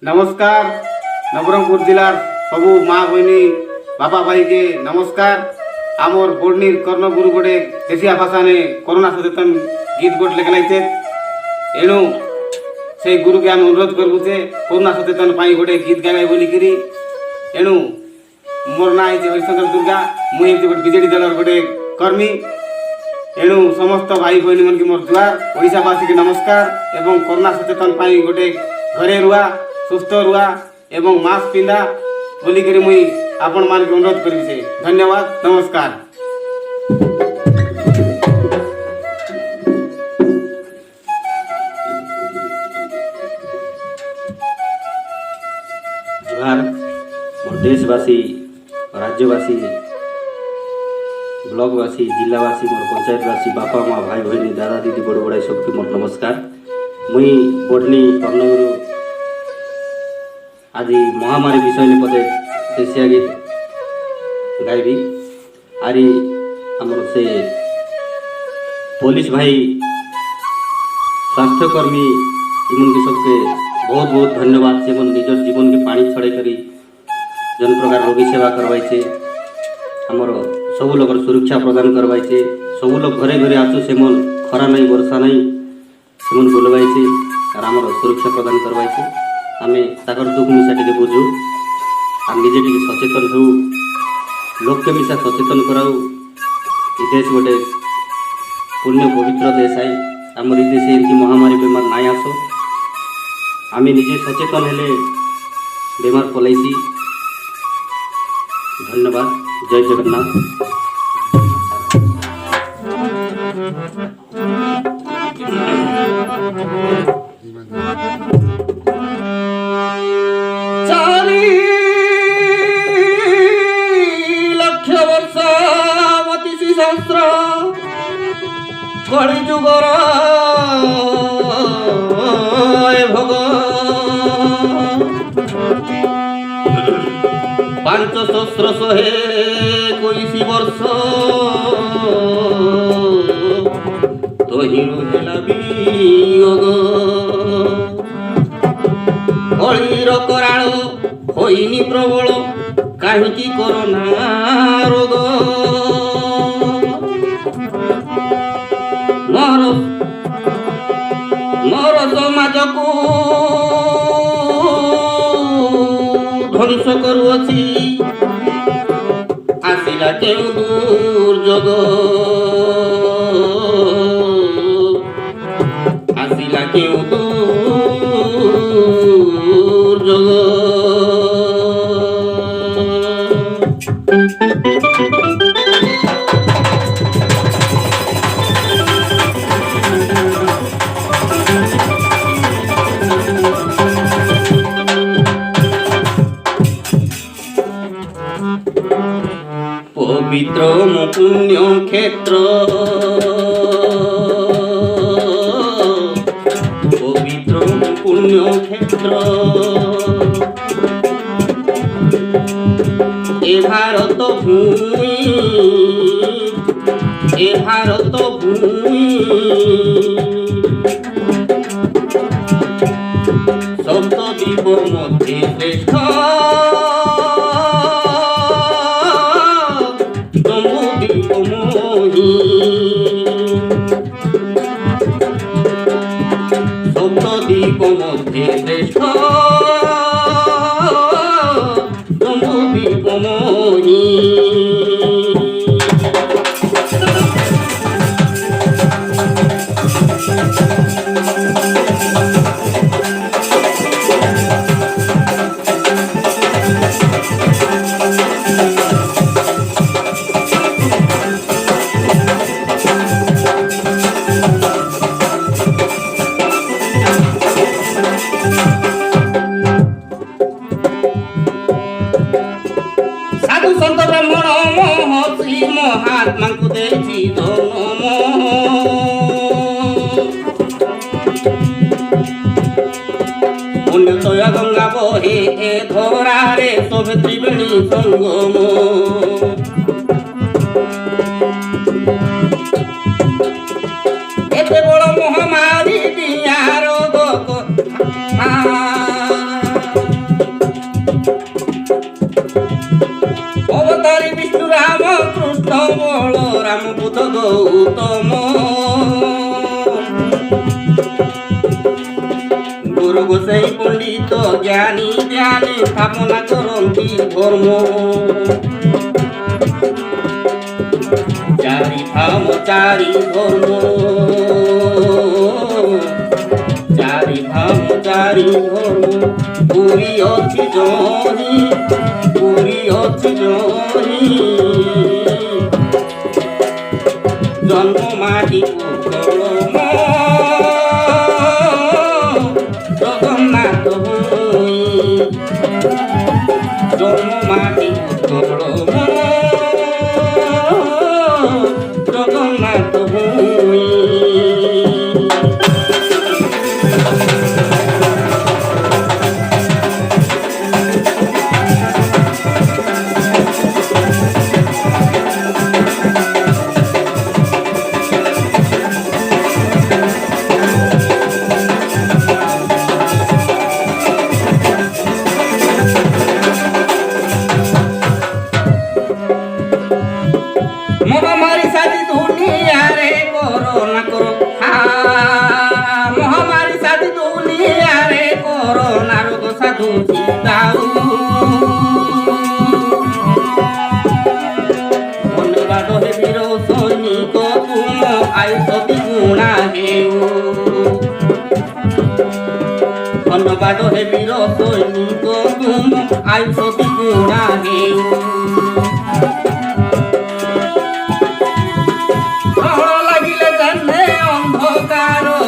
नमस्कार नवरंगपुर जिलार सबू माँ बहनी बापा भाई के नमस्कार। आमर बोर्डनीर कर्णगुरु गोटे देशिया भाषा ने कोरोना सचेतन गीत गोट लिखलाइছে एणु से गुरु के आम अनुरोध करूचे कोरोना सचेतन पाई गोटे गीत गावे बोलिकी। एणु मोर ना है हरिशंकर दुर्गा मुझे गोटे बीजेडी दल गोटे कर्मी। एणु समस्त भाई बहनी मन की मोर जुआर ओडिशावासी के नमस्कार एवं कोरोना सचेतन पाई गोटे घरे रुआ सुस्थ रुआ एवं मास्क पिंधा बोलिकी मुई आपण मान के अनुरोध करी। धन्यवाद नमस्कार। जोहार मोर देशवासी राज्यवासी ब्लॉकवासी जिलावासी मोर पंचायतवासी बापा माँ भाई बहनी दादा दीदी बड़ बड़ा सबके मोर नमस्कार। मुई बोर्डनी कर्णगुरु आज महामारी विषय ने पदे देशिया गीत गायबी। आरी आमर से पुलिस भाई स्वास्थ्यकर्मी इमन के सबके बहुत बहुत धन्यवाद। से मन निजर जीवन के पानी छड़े करी जन प्रकार रोगी सेवा करवाइছে आमर सब लोग सुरक्षा प्रदान करवाइছে। सब लोग घरे घरे आसु से मन खरा नहीं वर्षा नहीं से मन बोलवाइছে और आमर सुरक्षा प्रदान करवाइছে। आमे ताकर दुख मिशा टिके बुझू और निजे टिके सचेतन हो लोक के मिशा सचेतन कराऊ। ये देश गोटे पुण्य पवित्र देश है। आमर ये देश एमती महामारी बेमार नाई आसो आमे निजे सचेतन हेले बेमार पलैसी। धन्यवाद। जय जगन्नाथ। कलि जुगर भग 521 वर्ष तहिनु हेला वियोग कलिर कराल होइनी प्रबल काहिकी कोरोना रोग मोर समाज को ध्वंस करुअछि आसिला केउ दुर्जोग आसिला केउ दुर्जोग। पवित्र पुण्य क्षेत्र पवित्र पुण्य क्षेत्र ए भारत भूमि ए भारत भूमि सप्तद्वीप मध्ये श्रेष्ठ सप्तद्वीप मध्ये श्रेष्ठ जम्बूद्वीप मोहि। साधु संत ब्राह्मण महर्षि महात्मा को देछि जन्म पुण्य दया गंगा बहे ए धरा रे सभे त्रिवेणी संगम एते बड़ महामारी दिया रोग পণ্ডিত জ্ঞানী জ্ঞানী স্থাপনা করন্তি ধর্ম চারি ধাম চারি ধর্ম চারি ধাম চারি ধর্ম পুরী অছি জনি পুরী অছি জনি জন্ম মাটি উৎকল জগন্নাথ ভূমি জন্ম মাটি উৎকল জগন্নাথ ভূমি মহামারী সাজি দুনিয়ারে করোনা করো মহামারী সাজি দুনিয়ারে করোনা রোগ সাধু চিন্তাও ধন্যবাদ হে বীর সৈনিক তুম আয়ুষ দ্বিগুণা হেউ ধন্যবাদ হে বীর সৈনিক তুম আয়ুষ দ্বিগুণা হেউ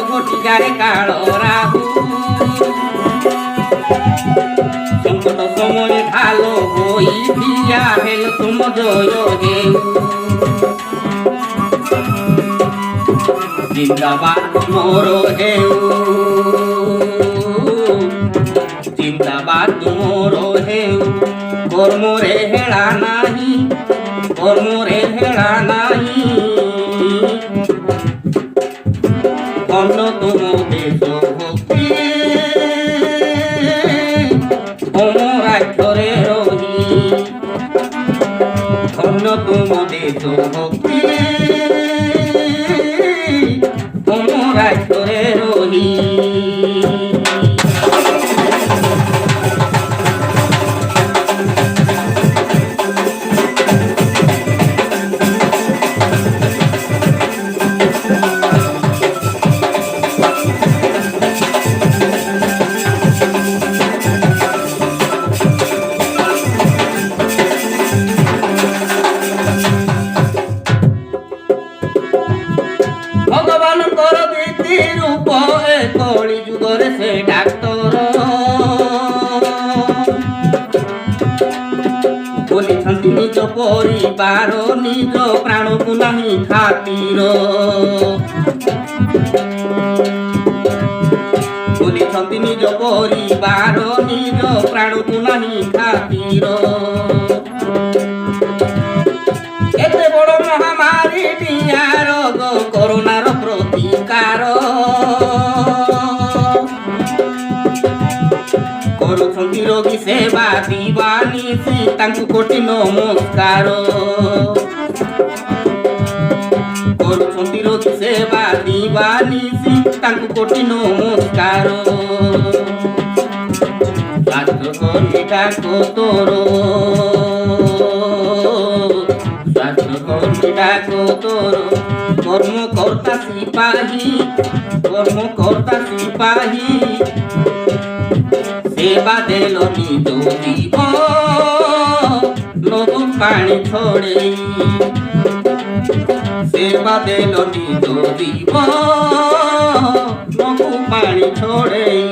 ঘটিকারে কাল রাহু সংকট সময়ে ভালো হই দিয়া হেল তুম জয় হেউ জিন্দাবাদ মোর হেউ জিন্দাবাদ মোর হেউ কর্মরে হেলা নাহি কর্মরে হেলা নাহি অন্য তুম দেশ ভক্তি অমরাক্ষরে রহি অন্য তুম দেশ ভক্তি অমরাক্ষরে রহি ভগবানଙ୍କର ଦ୍ୱିତି ରୂପ ଏ କଳି ଯୁଗରେ ସେ ଡାକ୍ତର ବୋଲିଛନ୍ତି ନିଜ ପରିବାର ନିଜ ପ୍ରାଣକୁ ନାହିଁ ଖାତିର ବୋଲିଛନ୍ତି ନିଜ ପରିବାର ନିଜ ପ୍ରାଣକୁ ନାହିଁ ଖାତିର ଏତେ ବଡ଼ ମହାମାରୀ ଟିଆ ରୋଗ କରୋନାର ପ୍ରତିକାର କରୁଛନ୍ତି ରୋଗୀ ସେବା ଦିବାନିଶି ତାଙ୍କୁ କୋଟି ନମସ୍କାର କରୁଛନ୍ତି ରୋଗୀ ସେବା ଦିବାନିଶି ତାଙ୍କୁ କୋଟି ନମସ୍କାର ସ୍ୱାସ୍ଥ୍ୟକର୍ମୀ ଡାକ ତୋର স্বাস্থ্যকর্মী ডাক তোর কর্মকর্তা সিপাহী কর্মকর্তা সিপাহী সেবা দেল নিজ জীব নব পানি ছড়েই সেবা দেল নিজ জীব নব পানি ছড়েই